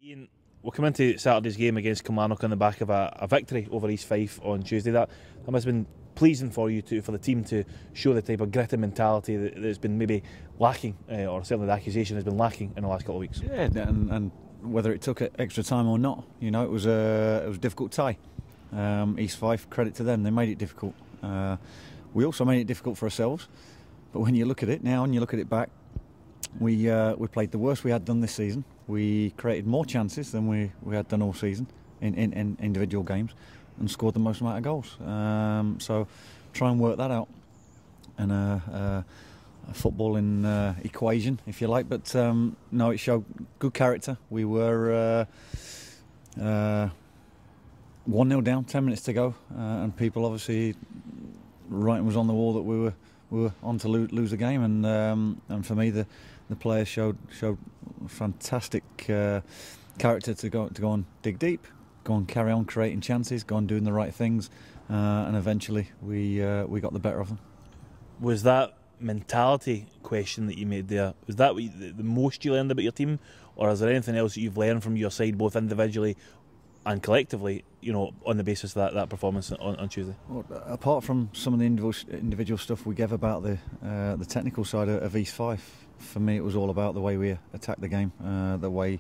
Ian, we're coming into Saturday's game against Kilmarnock on the back of a victory over East Fife on Tuesday. That must have been pleasing for you for the team to show the type of grit and mentality that's been maybe lacking, or certainly the accusation has been lacking in the last couple of weeks. Yeah, and whether it took extra time or not, it was a difficult tie. East Fife, credit to them, they made it difficult. We also made it difficult for ourselves. But when you look at it now and you look at it back, we played the worst we had done this season. We created more chances than we had done all season in individual games, and scored the most amount of goals. So try and work that out, and a footballing equation, if you like. But no, it showed good character. We were 1-0 down, 10 minutes to go, and people obviously, writing was on the wall that we were on to lose the game, and for me the players showed fantastic character to go and dig deep, go and carry on creating chances, go on doing the right things, and eventually we got the better of them. Was that mentality question that you made there, was that the most you learned about your team, or is there anything else that you've learned from your side, both individually and collectively, on the basis of that performance on Tuesday? Well, apart from some of the individual stuff we gave about the technical side of East Fife, for me it was all about the way we attacked the game, the way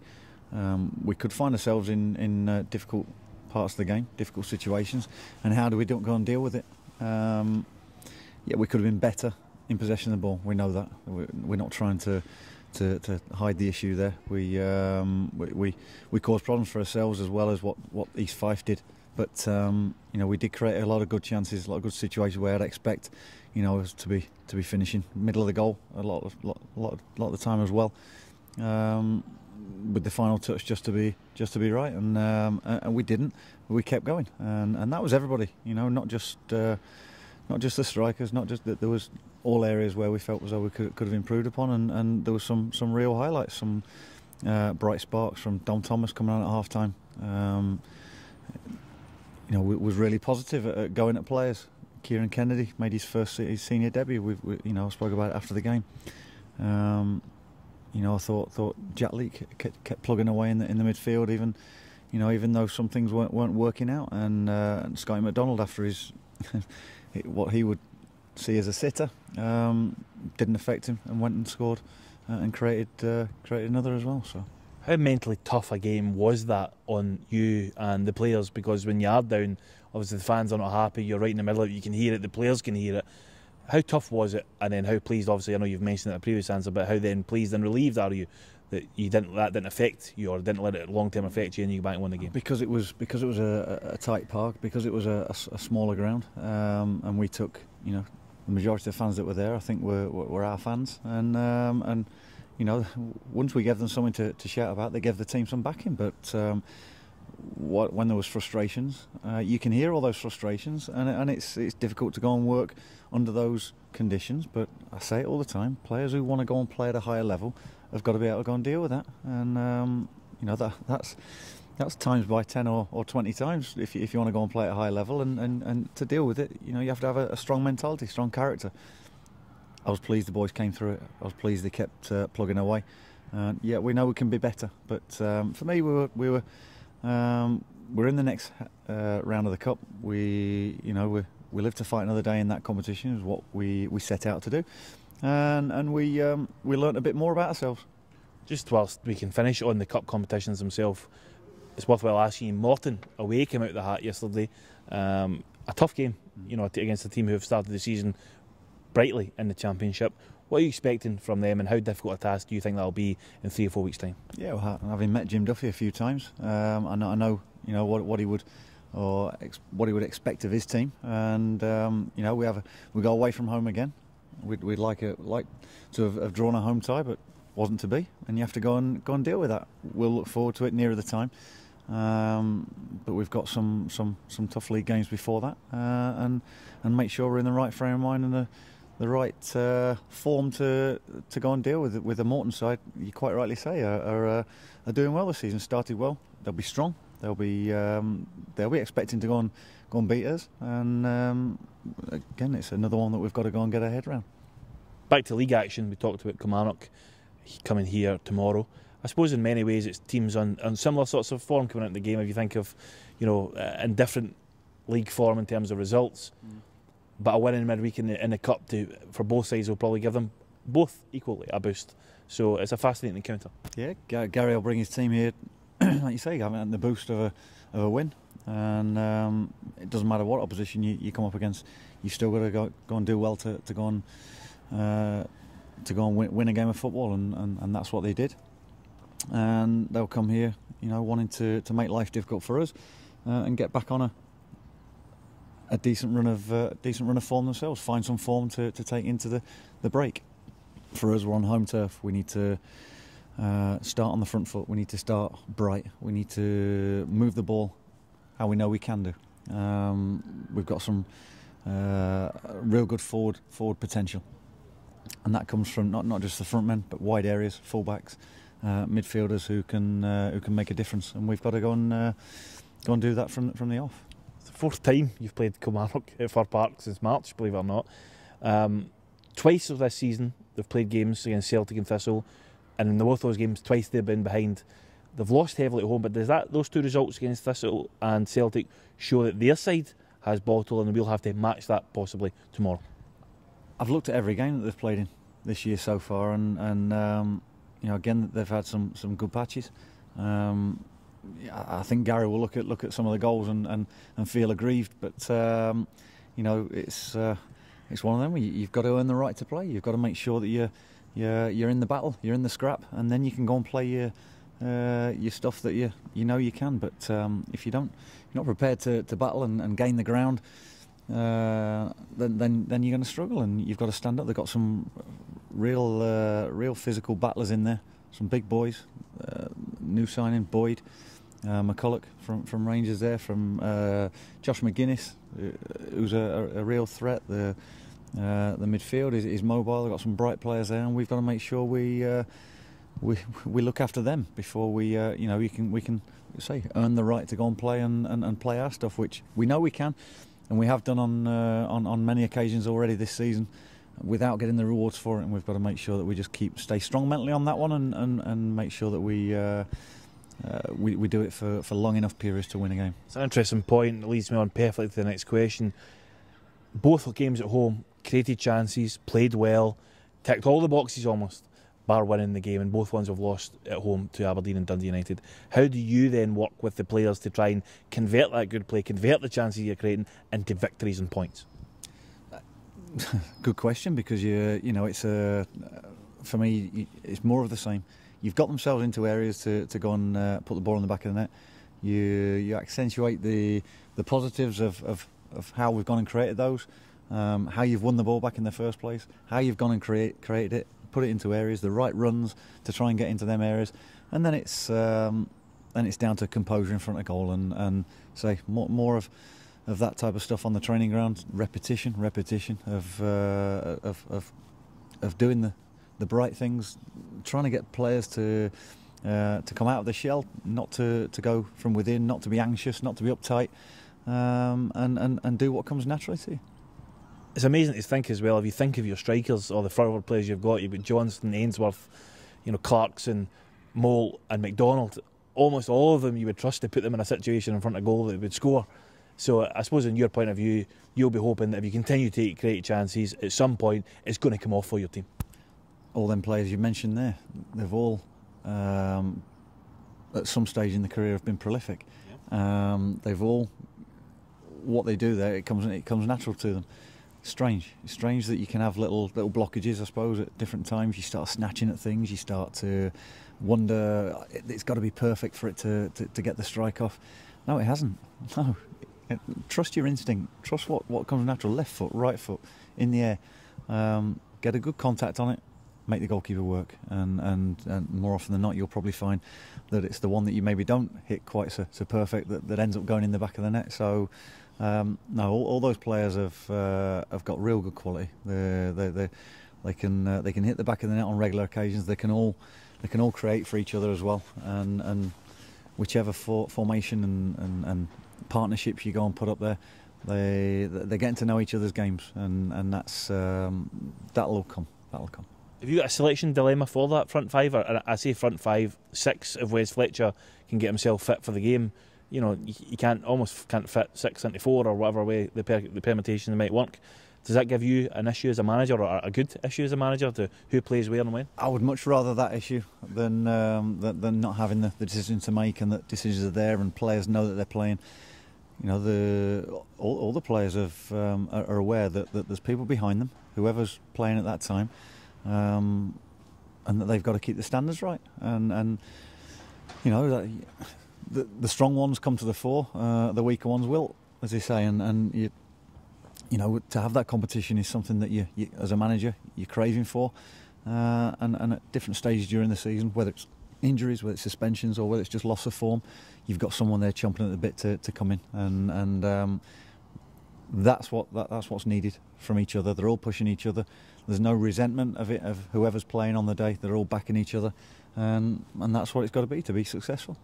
we could find ourselves in difficult parts of the game, difficult situations, and how do we go and deal with it. We could have been better in possession of the ball. We know that. We're not trying to hide the issue there. We caused problems for ourselves as well as what East Fife did. But we did create a lot of good chances, a lot of good situations where I'd expect us to be finishing middle of the goal a lot of the time as well, with the final touch just to be right, and we didn't. We kept going, and that was everybody. Not just the strikers, not just that. There was all areas where we felt as though we could have improved upon, and there was some real highlights, some bright sparks from Dom Thomas coming on at half time. Was really positive at going at players. Kieran Kennedy made his senior debut. We spoke about it after the game. I thought Jack Leake kept plugging away in the midfield, even though some things weren't working out. And Scotty McDonald, after his what he would see as a sitter, didn't affect him, and went and scored and created another as well. So. How mentally tough a game was that on you and the players? Because when you are down, obviously the fans are not happy, you're right in the middle of it, you can hear it, the players can hear it. How tough was it? And then how pleased, obviously I know you've mentioned it in a previous answer, but how then pleased and relieved are you that that didn't affect you, or didn't let it long term affect you, and you go back and win the game? Because it was a tight park, because it was a smaller ground, and we took, the majority of the fans that were there, I think were our fans, and once we gave them something to shout about, they gave the team some backing. But when there was frustrations, you can hear all those frustrations, and it's difficult to go and work under those conditions. But I say it all the time: players who want to go and play at a higher level have got to be able to go and deal with that. And that's times by 10 or 20 times if you want to go and play at a high level, and to deal with it, you have to have a strong mentality, strong character. I was pleased the boys came through it. I was pleased they kept plugging away. We know we can be better, but for me, we're in the next round of the cup. We live to fight another day in that competition, is what we set out to do, and we learnt a bit more about ourselves. Just whilst we can finish on the cup competitions themselves, it's worthwhile asking you, Morton away came out of the hat yesterday. A tough game, against a team who have started the season brightly in the Championship. What are you expecting from them, and how difficult a task do you think that'll be in 3 or 4 weeks' time? Yeah, well, having met Jim Duffy a few times, I know what he would expect of his team, and we go away from home again. We'd like to have drawn a home tie, but wasn't to be, and you have to go and deal with that. We'll look forward to it nearer the time, but we've got some tough league games before that, and make sure we're in the right frame of mind and the right form to go and deal with the Morton side. You quite rightly say are doing well this season. Started well. They'll be strong. They'll be expecting to go and beat us. And again, it's another one that we've got to go and get our head around. Back to league action. We talked about Kilmarnock coming here tomorrow. I suppose in many ways it's teams on similar sorts of form coming out in the game. If you think of, in different league form in terms of results, but a win in midweek in the cup for both sides will probably give them both equally a boost. So it's a fascinating encounter. Yeah, Gary will bring his team here, like you say, having the boost of a win, and it doesn't matter what opposition you come up against, you've still got to go and do well to go and win a game of football, and that's what they did. And they'll come here, wanting to make life difficult for us, and get back on a decent run of form themselves. Find some form to take into the break. For us, we're on home turf. We need to start on the front foot. We need to start bright. We need to move the ball how we know we can do. We've got some real good forward potential, and that comes from not just the front men, but wide areas, fullbacks, midfielders who can make a difference. And we've got to go and do that from the off. It's the fourth time you've played Kilmarnock at Fir Park since March, believe it or not. Twice of this season they've played games against Celtic and Thistle, and in both those games twice they've been behind. They've lost heavily at home, but does those two results against Thistle and Celtic show that their side has bottle, and we'll have to match that possibly tomorrow? I've looked at every game that they've played in this year so far, and again they've had some good patches. I think Gary will look at some of the goals and feel aggrieved, but it's one of them where you've got to earn the right to play. You've got to make sure that you're in the battle, you're in the scrap, and then you can go and play your stuff that you can. But if you're not prepared to battle and gain the ground, then you're going to struggle, and you've got to stand up. They've got some real physical battlers in there, some big boys. New signing Boyd, McCulloch from Rangers there, from Josh McGuinness, who's a real threat. The midfield is mobile. They've got some bright players there, and we've got to make sure we look after them before we can say earn the right to go and play and play our stuff, which we know we can, and we have done on many occasions already this season, without getting the rewards for it. And we've got to make sure that we just stay strong mentally on that one, and make sure that we do it for long enough periods to win a game. It's an interesting point. It leads me on perfectly to the next question. Both games at home, created chances, played well, ticked all the boxes almost, bar winning the game, and both ones have lost at home to Aberdeen and Dundee United. How do you then work with the players to try and convert that good play, convert the chances you're creating into victories and points? Good question, because it's for me it's more of the same. You've got themselves into areas to go and put the ball in the back of the net. You accentuate the positives of how we've gone and created those, how you've won the ball back in the first place, how you've gone and created it, put it into areas, the right runs to try and get into them areas, and then it's down to composure in front of goal, and say more of that type of stuff on the training ground. Repetition of doing the bright things, trying to get players to come out of the shell, not to go from within, not to be anxious, not to be uptight, and do what comes naturally to you. It's amazing to think as well, if you think of your strikers or the forward players you've got Johnston, Ainsworth, Clarkson, Mole and McDonald. Almost all of them you would trust to put them in a situation in front of goal that they would score. So I suppose in your point of view, you'll be hoping that if you continue to create chances, at some point it's going to come off for your team. All them players you mentioned there, they've all at some stage in the career have been prolific. Yeah. They've all, what they do there, it comes natural to them. It's strange that you can have little blockages, I suppose, at different times. You start snatching at things, you start to wonder, it's got to be perfect for it to get the strike off. No, it hasn't. No. Trust your instinct. Trust what comes natural. Left foot, right foot, in the air. Get a good contact on it. Make the goalkeeper work. And more often than not, you'll probably find that it's the one that you maybe don't hit quite so perfect that ends up going in the back of the net. So no, all those players have got real good quality. They can hit the back of the net on regular occasions. They can all create for each other as well. And whichever formation and partnerships you go and put up there, they're getting to know each other's games, and that's that'll come. Have you got a selection dilemma for that front five? Or I say front five, six if Wes Fletcher can get himself fit for the game. You know, you almost can't fit 6 into 4 or whatever way the permutation might work. Does that give you an issue as a manager, or a good issue as a manager, to who plays where and when? I would much rather that issue than not having the decision to make, and that decisions are there and players know that they're playing. You know, all the players are aware that there's people behind them, whoever's playing at that time, and that they've got to keep the standards right. And you know, the strong ones come to the fore, the weaker ones will, as they say, and you know, to have that competition is something that you as a manager, you're craving for, and at different stages during the season, whether it's injuries, whether it's suspensions, or whether it's just loss of form, you've got someone there chomping at the bit to come in, and that's what's needed from each other. They're all pushing each other. There's no resentment of whoever's playing on the day. They're all backing each other, and that's what it's got to be successful.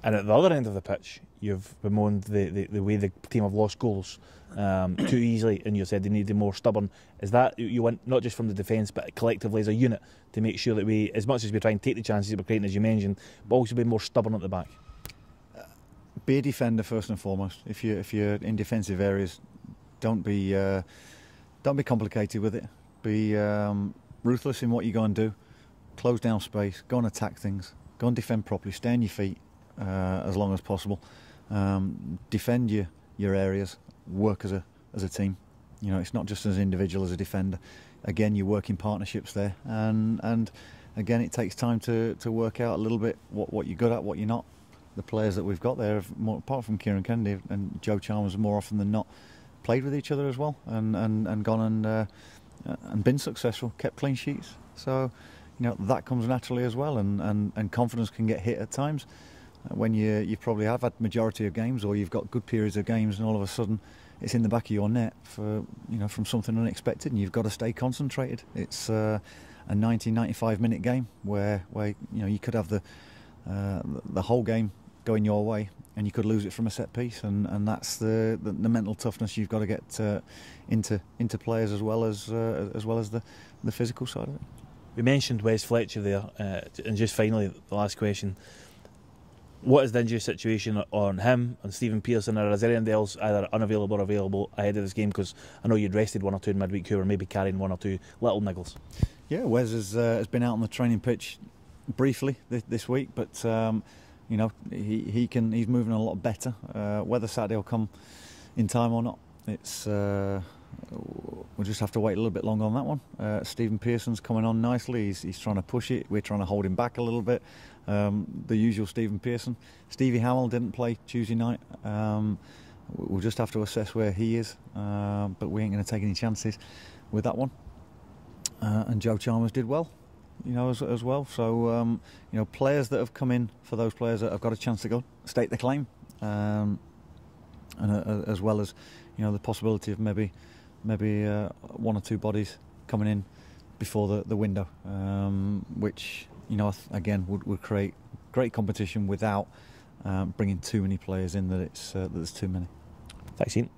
And at the other end of the pitch, you've bemoaned the way the team have lost goals too easily, and you said they need to be more stubborn. Is that you want, not just from the defence, but collectively as a unit, to make sure that we, as much as we try and take the chances that we're creating, as you mentioned, but also be more stubborn at the back? Be a defender first and foremost. If you're in defensive areas, don't be complicated with it. Be ruthless in what you go and do. Close down space. Go and attack things. Go and defend properly. Stay on your feet as long as possible. Defend your areas. Work as a team. You know, it's not just as an individual, as a defender. Again, you work in partnerships there, and again, it takes time to work out a little bit what you're good at, what you're not. The players that we've got there, apart from Kieran Kennedy and Joe Chalmers, more often than not, played with each other as well, and gone and been successful, kept clean sheets. So, you know, that comes naturally as well, and confidence can get hit at times when you probably have had majority of games, or you've got good periods of games, and all of a sudden it's in the back of your net from something unexpected, and you've got to stay concentrated. It's a 90-95 minute game where you know, you could have the whole game going your way, and you could lose it from a set piece, and that's the mental toughness you've got to get into players, as well as the physical side of it. We mentioned Wes Fletcher there, and just finally, the last question: what is the injury situation on him, on Stephen Pearson, or is there anyone else either unavailable or available ahead of this game? Because I know you'd rested one or two in midweek who were maybe carrying one or two little niggles. Yeah, Wes has been out on the training pitch briefly this week, but you know, he's moving a lot better. Whether Saturday will come in time or not, it's we'll just have to wait a little bit longer on that one. Stephen Pearson's coming on nicely. He's trying to push it. We're trying to hold him back a little bit. The usual Stephen Pearson. Stevie Hamill didn't play Tuesday night. We'll just have to assess where he is, but we ain't going to take any chances with that one. And Joe Chalmers did well, you know, as well. So you know, players that have come in, for those players that have got a chance to go state the claim, and as well as, you know, the possibility of maybe one or two bodies coming in before the window, which, you know, again would create great competition without bringing too many players in that there's too many. Thanks, Ian.